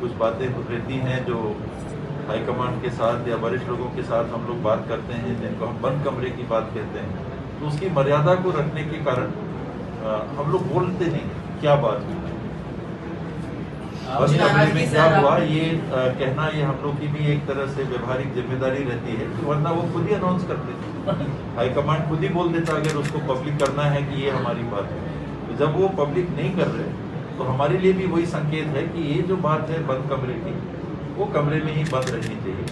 कुछ बातें रहती हैं जो हाईकमांड के साथ या वरिष्ठ लोगों के साथ हम लोग बात करते हैं, जिनको हम बंद कमरे की बात कहते हैं, तो उसकी मर्यादा को रखने के कारण हम लोग बोलते नहीं क्या बात हुई, बंद कमरे में क्या हुआ ये कहना, ये हम लोग की भी एक तरह से व्यवहारिक जिम्मेदारी रहती है, वरना वो खुद ही अनाउंस कर देते, हाईकमांड खुद ही बोल देता अगर उसको पब्लिक करना है कि ये हमारी बात है। तो जब वो पब्लिक नहीं कर रहे तो हमारे लिए भी वही संकेत है कि ये जो बात है बंद कमरे की, वो कमरे में ही बंद रहनी चाहिए।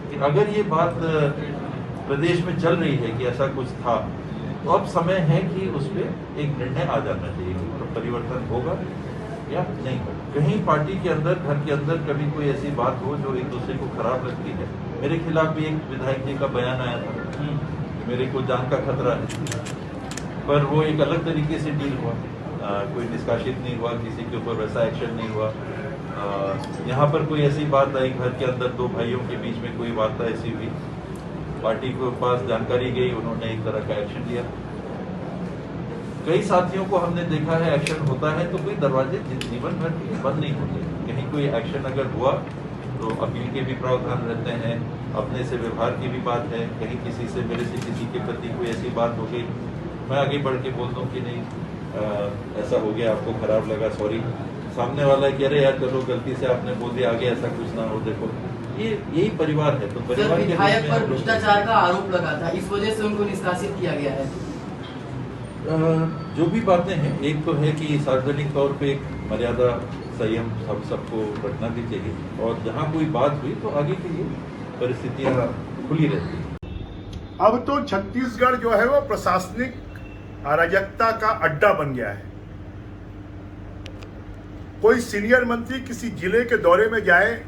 कि अगर ये बात प्रदेश में चल रही है कि ऐसा कुछ था, तो अब समय है कि उस पर एक निर्णय आ जाना चाहिए कि तो परिवर्तन होगा या नहीं होगा। कहीं पार्टी के अंदर, घर के अंदर कभी कोई ऐसी बात हो जो एक दूसरे को खराब लगती है। मेरे खिलाफ भी एक विधायक जी का बयान आया था कि मेरे को जान का खतरा है, पर वो एक अलग तरीके से डील हुआ, कोई निष्कासित नहीं हुआ, किसी के ऊपर वैसा एक्शन नहीं हुआ। यहाँ पर कोई ऐसी बात आई, घर के अंदर दो भाइयों के बीच में कोई वार्ता ऐसी हुई, पार्टी के पास जानकारी गई, उन्होंने एक तरह का एक्शन लिया। कई साथियों को हमने देखा है एक्शन होता है तो कोई दरवाजे जीवन भर के लिए बंद नहीं होते। कहीं कोई एक्शन अगर हुआ तो अपील के भी प्रावधान रहते हैं, अपने से व्यवहार की भी बात है। कहीं किसी से, मेरे से किसी के प्रति कोई ऐसी बात हो गई, मैं आगे बढ़ के बोल दूँ कि नहीं ऐसा हो गया, आपको खराब लगा, सॉरी। सामने वाला कह रहे यार चलो गलती से आपने बोल दिया, आगे ऐसा कुछ ना हो। देखो ये यही परिवार है। तो परिवार के विधायक पर भ्रष्टाचार का आरोप लगा था, इस वजह से उनको निष्कासित किया गया है। जो भी बातें हैं, एक तो है कि सार्वजनिक तौर पे एक मर्यादा, संयम हम सबको रखना भी चाहिए, और जहाँ कोई बात हुई तो आगे के लिए परिस्थितियाँ खुली रहती है। अब तो छत्तीसगढ़ जो है वो प्रशासनिक अराजकता का अड्डा बन गया है। कोई सीनियर मंत्री किसी जिले के दौरे में जाए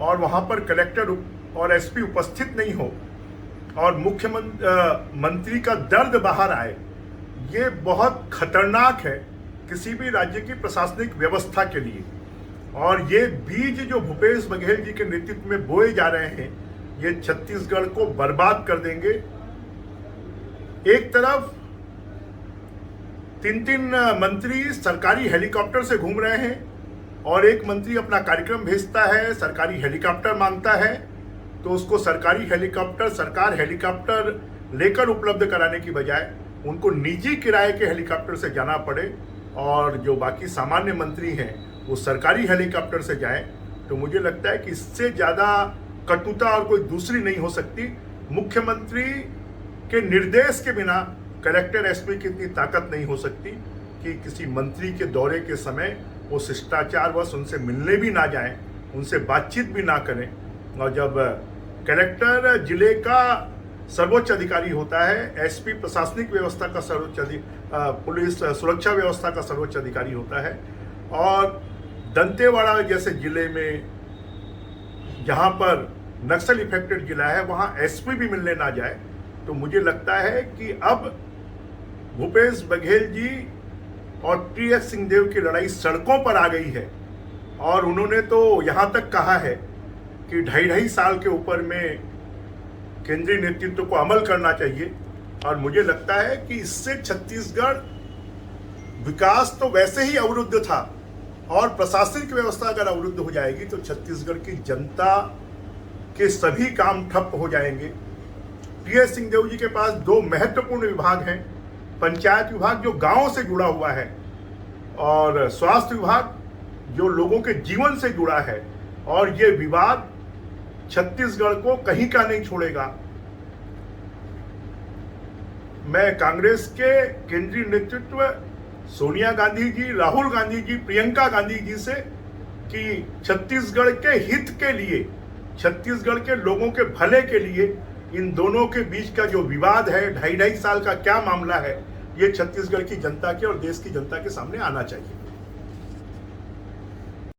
और वहां पर कलेक्टर और एसपी उपस्थित नहीं हो और मुख्यमंत्री का दर्द बाहर आए, ये बहुत खतरनाक है किसी भी राज्य की प्रशासनिक व्यवस्था के लिए। और ये बीज जो भूपेश बघेल जी के नेतृत्व में बोए जा रहे हैं, ये छत्तीसगढ़ को बर्बाद कर देंगे। एक तरफ 3-3 मंत्री सरकारी हेलीकॉप्टर से घूम रहे हैं और एक मंत्री अपना कार्यक्रम भेजता है, सरकारी हेलीकॉप्टर मांगता है, तो उसको सरकारी हेलीकॉप्टर, सरकार हेलीकॉप्टर लेकर उपलब्ध कराने की बजाय उनको निजी किराए के हेलीकॉप्टर से जाना पड़े, और जो बाकी सामान्य मंत्री हैं वो सरकारी हेलीकॉप्टर से जाएं, तो मुझे लगता है कि इससे ज़्यादा कटुता और कोई दूसरी नहीं हो सकती। मुख्यमंत्री के निर्देश के बिना कलेक्टर, एसपी की इतनी ताकत नहीं हो सकती कि किसी मंत्री के दौरे के समय वो शिष्टाचारवश उनसे मिलने भी ना जाएं, उनसे बातचीत भी ना करें। और जब कलेक्टर जिले का सर्वोच्च अधिकारी होता है, एसपी प्रशासनिक व्यवस्था का सर्वोच्च पुलिस सुरक्षा व्यवस्था का सर्वोच्च अधिकारी होता है, और दंतेवाड़ा जैसे जिले में जहां पर नक्सल इफेक्टेड जिला है वहां एसपी भी मिलने ना जाए, तो मुझे लगता है कि अब भूपेश बघेल जी और टीएस सिंहदेव की लड़ाई सड़कों पर आ गई है। और उन्होंने तो यहां तक कहा है कि 2.5 साल के ऊपर में केंद्रीय नेतृत्व को अमल करना चाहिए। और मुझे लगता है कि इससे छत्तीसगढ़ विकास तो वैसे ही अवरुद्ध था, और प्रशासनिक व्यवस्था अगर अवरुद्ध हो जाएगी तो छत्तीसगढ़ की जनता के सभी काम ठप हो जाएंगे। टीएस सिंहदेव जी के पास 2 महत्वपूर्ण विभाग हैं, पंचायत विभाग जो गांवों से जुड़ा हुआ है, और स्वास्थ्य विभाग जो लोगों के जीवन से जुड़ा है। और ये विवाद छत्तीसगढ़ को कहीं का नहीं छोड़ेगा। मैं कांग्रेस के केंद्रीय नेतृत्व, सोनिया गांधी जी, राहुल गांधी जी, प्रियंका गांधी जी से कि छत्तीसगढ़ के हित के लिए, छत्तीसगढ़ के लोगों के भले के लिए इन दोनों के बीच का जो विवाद है, 2.5 साल का क्या मामला है, ये छत्तीसगढ़ की जनता के और देश की जनता के सामने आना चाहिए।